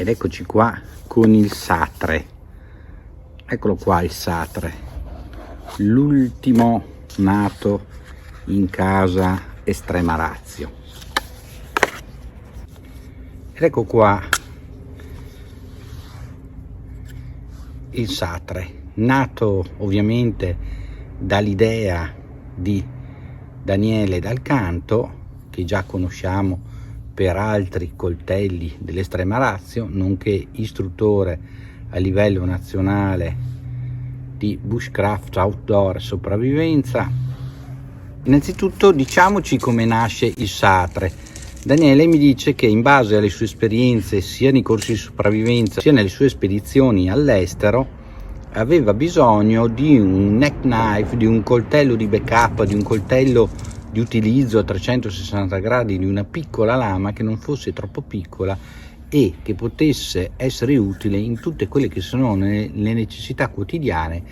Ed eccoci qua con il Satre. Eccolo qua il Satre, l'ultimo nato in casa Estrema Ratio. Ed ecco qua il Satre, nato ovviamente dall'idea di Daniele Dal Canto, che già conosciamo per altri coltelli dell'Estrema Ratio, nonché istruttore a livello nazionale di bushcraft, outdoor e sopravvivenza. Innanzitutto diciamoci come nasce il Satre. Daniele mi dice che in base alle sue esperienze sia nei corsi di sopravvivenza sia nelle sue spedizioni all'estero aveva bisogno di un neck knife, di un coltello di backup, di un coltello di utilizzo a 360 gradi, di una piccola lama che non fosse troppo piccola e che potesse essere utile in tutte quelle che sono le necessità quotidiane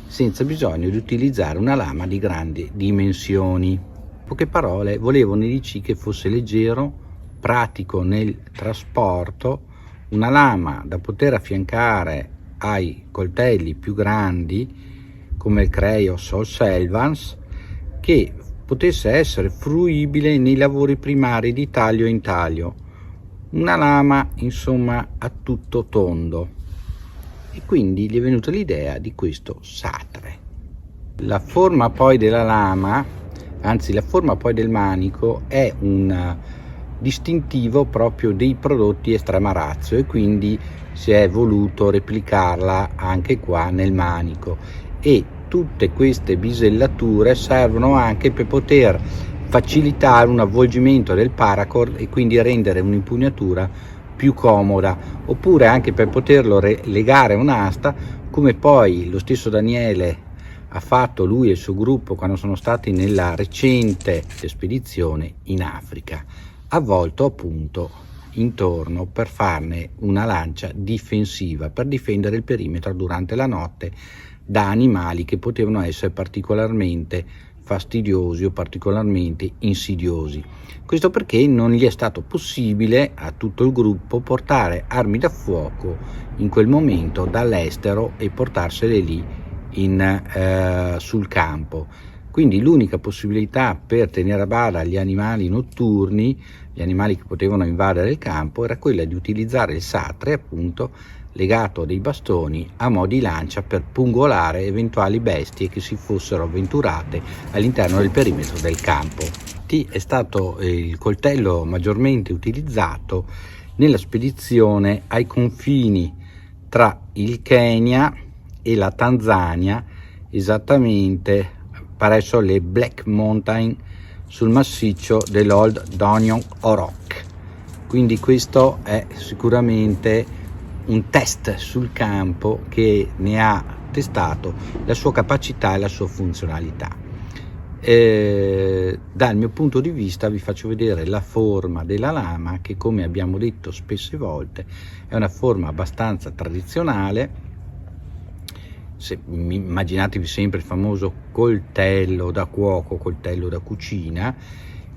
senza bisogno di utilizzare una lama di grandi dimensioni. In poche parole, volevo un NDC che fosse leggero, pratico nel trasporto, una lama da poter affiancare ai coltelli più grandi come il Creios o il Selvans, che potesse essere fruibile nei lavori primari di taglio e intaglio, una lama insomma a tutto tondo, e quindi gli è venuta l'idea di questo Satre. La forma poi della lama, anzi la forma poi del manico, è un distintivo proprio dei prodotti Estrema Ratio e quindi si è voluto replicarla anche qua nel manico, e tutte queste bisellature servono anche per poter facilitare un avvolgimento del paracord e quindi rendere un'impugnatura più comoda, oppure anche per poterlo legare a un'asta, come poi lo stesso Daniele ha fatto lui e il suo gruppo quando sono stati nella recente spedizione in Africa, avvolto appunto intorno per farne una lancia difensiva per difendere il perimetro durante la notte da animali che potevano essere particolarmente fastidiosi o particolarmente insidiosi. Questo perché non gli è stato possibile a tutto il gruppo portare armi da fuoco in quel momento dall'estero e portarsele lì sul campo. Quindi l'unica possibilità per tenere a bada gli animali notturni, gli animali che potevano invadere il campo, era quella di utilizzare il Satre, appunto, legato a dei bastoni a mo' di lancia per pungolare eventuali bestie che si fossero avventurate all'interno del perimetro del campo. È stato il coltello maggiormente utilizzato nella spedizione ai confini tra il Kenya e la Tanzania, esattamente presso le Black Mountain sul massiccio dell'Old Dominion Orok. Quindi questo è sicuramente un test sul campo che ne ha testato la sua capacità e la sua funzionalità. Dal mio punto di vista vi faccio vedere la forma della lama, che come abbiamo detto spesse volte è una forma abbastanza tradizionale. Immaginatevi sempre il famoso coltello da cuoco, coltello da cucina,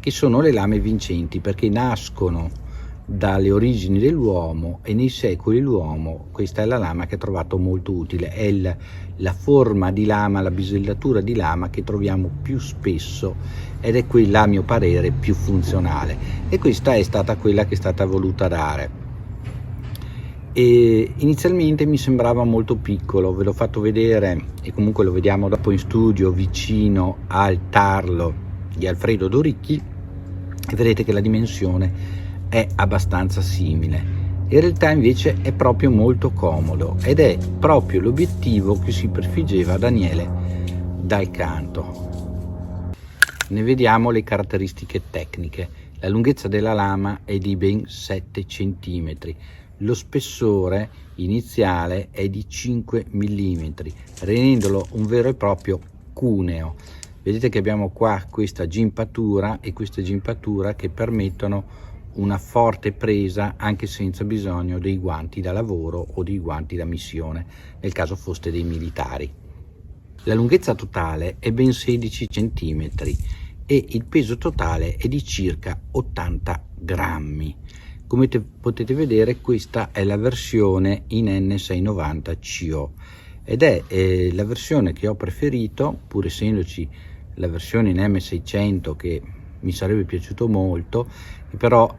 che sono le lame vincenti perché nascono dalle origini dell'uomo e nei secoli l'uomo, questa è la lama che ha trovato molto utile, è la forma di lama, la bisellatura di lama che troviamo più spesso ed è quella a mio parere più funzionale, e questa è stata quella che è stata voluta dare. E inizialmente mi sembrava molto piccolo, ve l'ho fatto vedere e comunque lo vediamo dopo in studio vicino al tarlo di Alfredo Doricchi, e vedete che la dimensione è abbastanza simile. In realtà invece è proprio molto comodo ed è proprio l'obiettivo che si prefiggeva Daniele Dal Canto. Ne vediamo le caratteristiche tecniche. La lunghezza della lama è di ben 7 cm, lo spessore iniziale è di 5 mm, rendendolo un vero e proprio cuneo. Vedete che abbiamo qua questa gimpatura e questa gimpatura che permettono una forte presa anche senza bisogno dei guanti da lavoro o dei guanti da missione, nel caso foste dei militari. La lunghezza totale è ben 16 cm e il peso totale è di circa 80 grammi. Come potete vedere, questa è la versione in N690CO ed è la versione che ho preferito, pur essendoci la versione in M600 che mi sarebbe piaciuto molto, però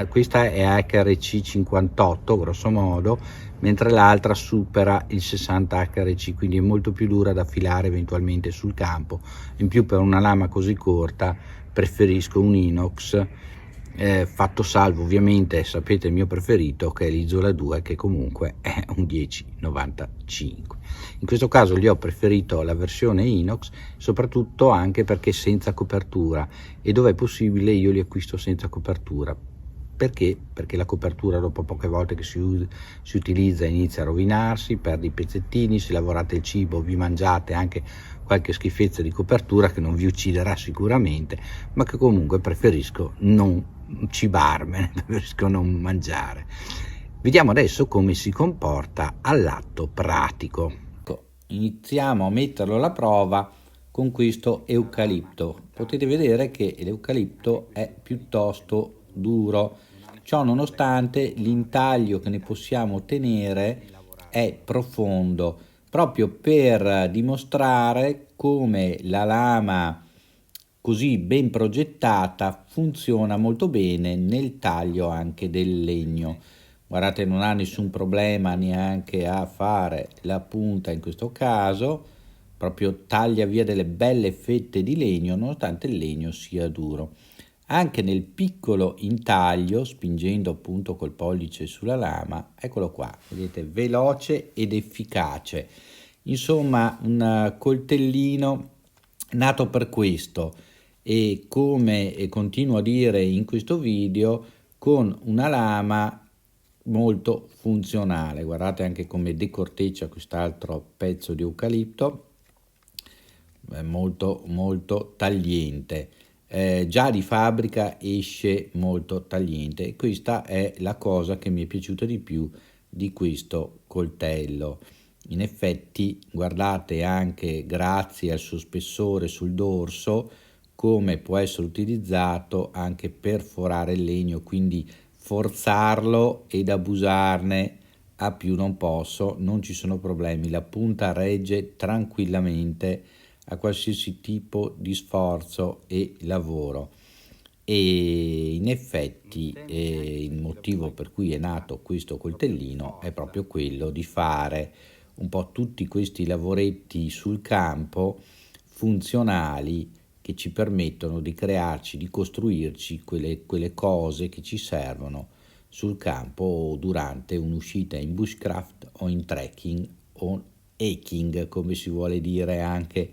questa è HRC 58 grosso modo, mentre l'altra supera il 60 HRC, quindi è molto più dura da affilare eventualmente sul campo. In più, per una lama così corta preferisco un inox, fatto salvo ovviamente, sapete, il mio preferito che è l'Isola 2, che comunque è un 1095. In questo caso gli ho preferito la versione inox, soprattutto anche perché senza copertura, e dove è possibile io li acquisto senza copertura. Perché? Perché la copertura dopo poche volte che si utilizza inizia a rovinarsi, perde i pezzettini, se lavorate il cibo vi mangiate anche qualche schifezza di copertura che non vi ucciderà sicuramente, ma che comunque preferisco non cibarmene, preferisco non mangiare. Vediamo adesso come si comporta all'atto pratico. Iniziamo a metterlo alla prova con questo eucalipto. Potete vedere che l'eucalipto è piuttosto duro, ciò nonostante l'intaglio che ne possiamo ottenere è profondo, proprio per dimostrare come la lama così ben progettata funziona molto bene nel taglio anche del legno. Guardate, non ha nessun problema neanche a fare la punta in questo caso, proprio taglia via delle belle fette di legno nonostante il legno sia duro. Anche nel piccolo intaglio, spingendo appunto col pollice sulla lama, eccolo qua, vedete, veloce ed efficace. Insomma, un coltellino nato per questo, e come continuo a dire in questo video, con una lama molto funzionale. Guardate anche come decorteccia quest'altro pezzo di eucalipto, molto molto tagliente. Già di fabbrica esce molto tagliente, e questa è la cosa che mi è piaciuta di più di questo coltello. In effetti, guardate, anche grazie al suo spessore sul dorso, come può essere utilizzato anche per forare il legno, quindi forzarlo ed abusarne a più non posso, non ci sono problemi, la punta regge tranquillamente a qualsiasi tipo di sforzo e lavoro. E in effetti il motivo per cui è nato questo coltellino è proprio quello di fare un po' tutti questi lavoretti sul campo funzionali, che ci permettono di crearci, di costruirci quelle cose che ci servono sul campo o durante un'uscita in bushcraft o in trekking o hiking, come si vuole dire anche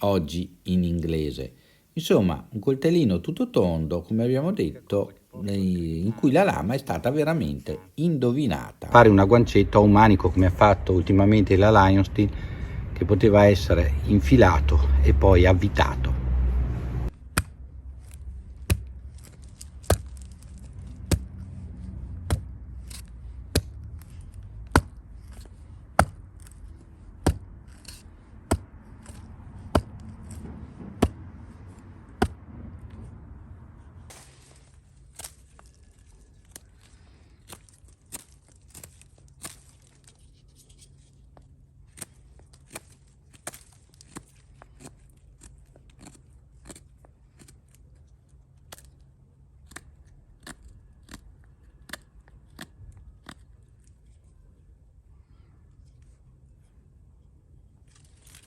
oggi in inglese. Insomma, un coltellino tutto tondo, come abbiamo detto, in cui la lama è stata veramente indovinata. Fare una guancetta o un manico, come ha fatto ultimamente la Lion Steel, che poteva essere infilato e poi avvitato.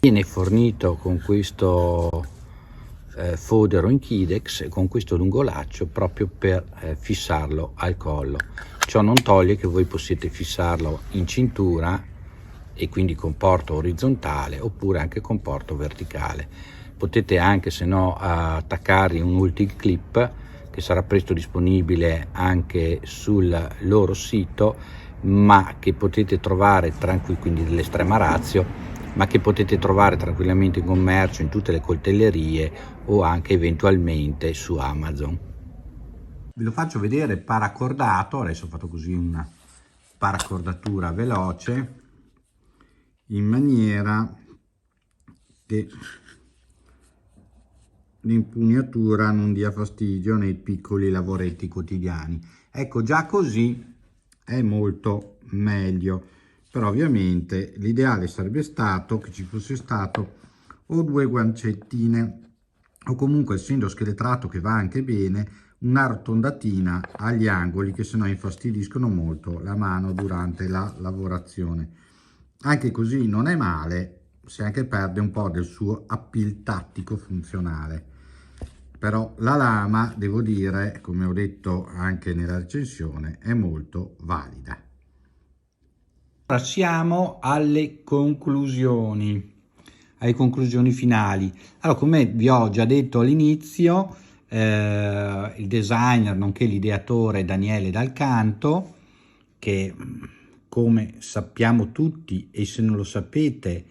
Viene fornito con questo fodero in Kydex e con questo lungolaccio proprio per fissarlo al collo. Ciò non toglie che voi possiate fissarlo in cintura e quindi con porto orizzontale oppure anche con porto verticale. Potete anche, se no, attaccargli un ulti clip che sarà presto disponibile anche sul loro sito, ma che potete trovare quindi dell'estrema ratio, ma che potete trovare tranquillamente in commercio in tutte le coltellerie o anche eventualmente su Amazon. Ve lo faccio vedere paracordato. Adesso ho fatto così una paracordatura veloce, in maniera che l'impugnatura non dia fastidio nei piccoli lavoretti quotidiani. Ecco, già così è molto meglio, però ovviamente l'ideale sarebbe stato che ci fosse stato o 2 guancettine o comunque, essendo scheletrato che va anche bene, una rotondatina agli angoli, che sennò infastidiscono molto la mano durante la lavorazione. Anche così non è male, se anche perde un po' del suo appeal tattico funzionale. Però la lama, devo dire, come ho detto anche nella recensione, è molto valida. Ora siamo alle conclusioni finali. Allora, come vi ho già detto all'inizio, il designer nonché l'ideatore Daniele Dal Canto, che come sappiamo tutti, e se non lo sapete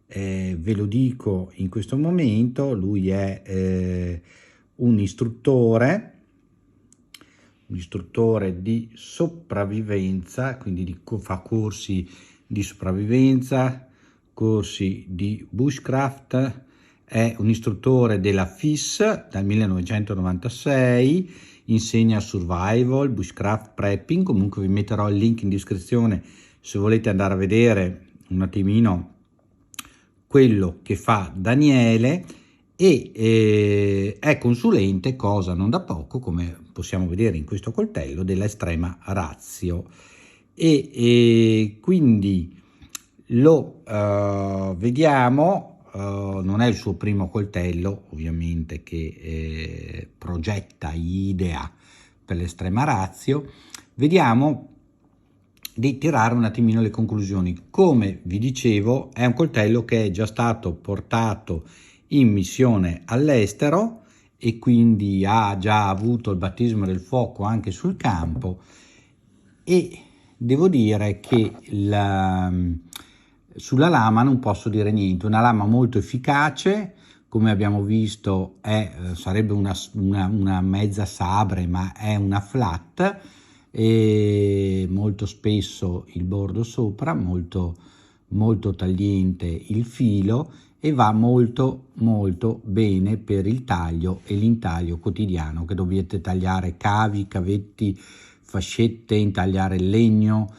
ve lo dico in questo momento, lui è un istruttore di sopravvivenza, quindi fa corsi di sopravvivenza, corsi di bushcraft, è un istruttore della FIS dal 1996, insegna survival, bushcraft, prepping. Comunque vi metterò il link in descrizione se volete andare a vedere un attimino quello che fa Daniele, e è consulente, cosa non da poco, come possiamo vedere in questo coltello, della Estrema Ratio, e quindi lo vediamo. Non è il suo primo coltello ovviamente che progetta, idea per l'Estrema Ratio. Vediamo di tirare un attimino le conclusioni. Come vi dicevo, è un coltello che è già stato portato in missione all'estero e quindi ha già avuto il battesimo del fuoco anche sul campo, e devo dire che sulla lama non posso dire niente. Una lama molto efficace, come abbiamo visto sarebbe una mezza sabre, ma è una flat, e molto spesso il bordo sopra, molto tagliente il filo, e va molto bene per il taglio e l'intaglio quotidiano, che dovete tagliare cavi, cavetti, fascette, intagliare il legno,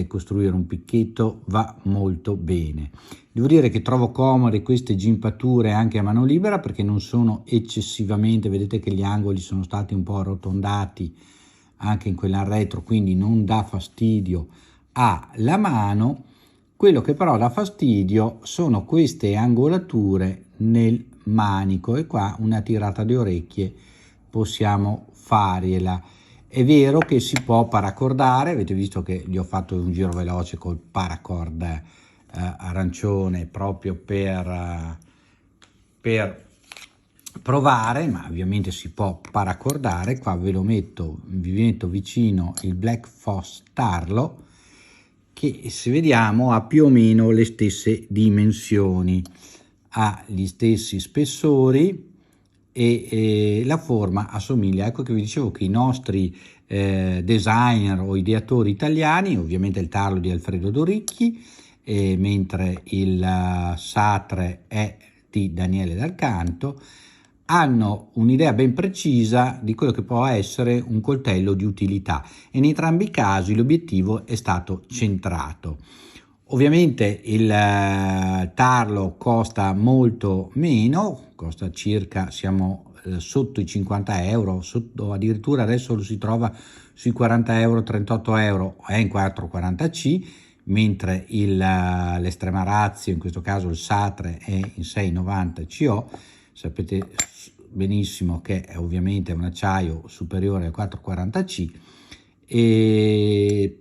costruire un picchetto, va molto bene. Devo dire che trovo comode queste gimpature anche a mano libera, perché non sono eccessivamente, vedete che gli angoli sono stati un po' arrotondati anche in quella retro, quindi non dà fastidio alla mano. Quello che però dà fastidio sono queste angolature nel manico, e qua una tirata di orecchie possiamo fargliela. È vero che si può paracordare, avete visto che gli ho fatto un giro veloce col paracord arancione proprio per provare, ma ovviamente si può paracordare. Qua vi metto vicino il Black Foss Tarlo, che se vediamo ha più o meno le stesse dimensioni, ha gli stessi spessori, e la forma assomiglia. Ecco che vi dicevo che i nostri designer o ideatori italiani, ovviamente il tarlo di Alfredo Doricchi, mentre il satre è di Daniele Dal Canto, hanno un'idea ben precisa di quello che può essere un coltello di utilità, e in entrambi i casi l'obiettivo è stato centrato. Ovviamente il tarlo costa molto meno, costa circa, siamo sotto i 50 euro, addirittura adesso lo si trova sui 40 euro, 38 euro, è in 440C, mentre l'Estrema Ratio, in questo caso il Satre, è in 690 CO. Sapete benissimo che è ovviamente un acciaio superiore al 440C,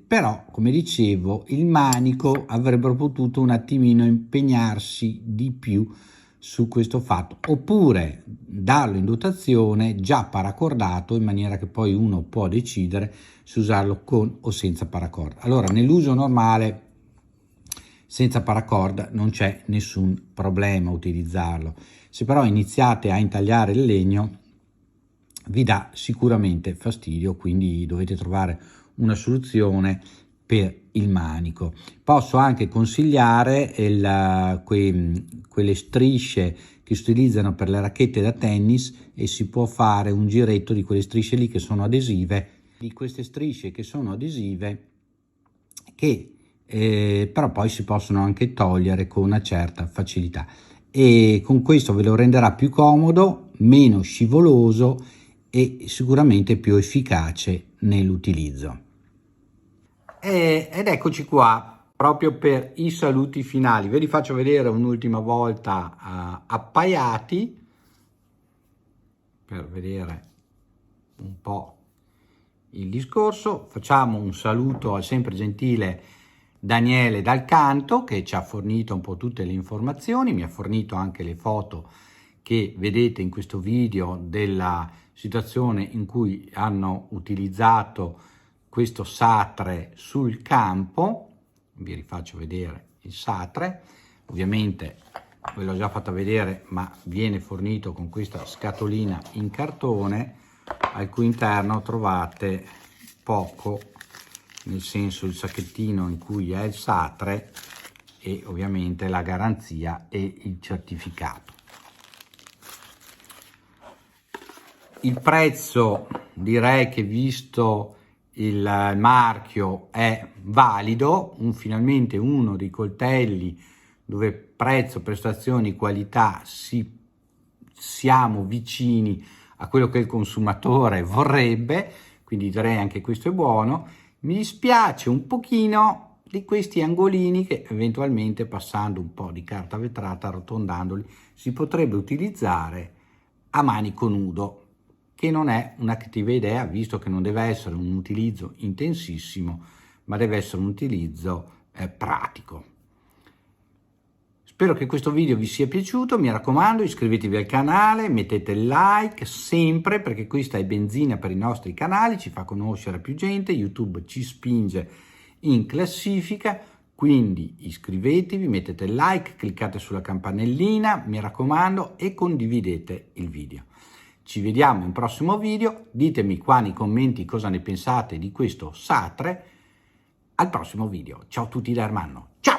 però, come dicevo, il manico avrebbero potuto un attimino impegnarsi di più su questo fatto, oppure darlo in dotazione già paracordato, in maniera che poi uno può decidere se usarlo con o senza paracord. Allora, nell'uso normale senza paracord non c'è nessun problema a utilizzarlo. Se però iniziate a intagliare il legno vi dà sicuramente fastidio, quindi dovete trovare una soluzione per il manico. Posso anche consigliare quelle strisce che si utilizzano per le racchette da tennis, e si può fare un giretto di quelle strisce lì che sono adesive, di queste strisce che sono adesive, che però poi si possono anche togliere con una certa facilità, e con questo ve lo renderà più comodo, meno scivoloso e sicuramente più efficace nell'utilizzo. Ed eccoci qua, proprio per i saluti finali. Ve li faccio vedere un'ultima volta appaiati, per vedere un po' il discorso. Facciamo un saluto al sempre gentile Daniele Dal Canto, che ci ha fornito un po' tutte le informazioni, mi ha fornito anche le foto che vedete in questo video della situazione in cui hanno utilizzato questo satre sul campo. Vi rifaccio vedere il satre, ovviamente ve l'ho già fatta vedere, ma viene fornito con questa scatolina in cartone al cui interno trovate poco, nel senso il sacchettino in cui è il satre e ovviamente la garanzia e il certificato. Il prezzo, direi che visto il marchio è valido, finalmente uno dei coltelli dove prezzo, prestazioni, qualità siamo vicini a quello che il consumatore vorrebbe, quindi direi anche questo è buono. Mi dispiace un pochino di questi angolini che eventualmente, passando un po' di carta vetrata, arrotondandoli, si potrebbe utilizzare a manico nudo, che non è una cattiva idea, visto che non deve essere un utilizzo intensissimo, ma deve essere un utilizzo pratico. Spero che questo video vi sia piaciuto, mi raccomando iscrivetevi al canale, mettete il like sempre, perché questa è benzina per i nostri canali, ci fa conoscere più gente, YouTube ci spinge in classifica, quindi iscrivetevi, mettete il like, cliccate sulla campanellina, mi raccomando, e condividete il video. Ci vediamo in un prossimo video, ditemi qua nei commenti cosa ne pensate di questo satre. Al prossimo video, ciao a tutti da Ermanno, ciao!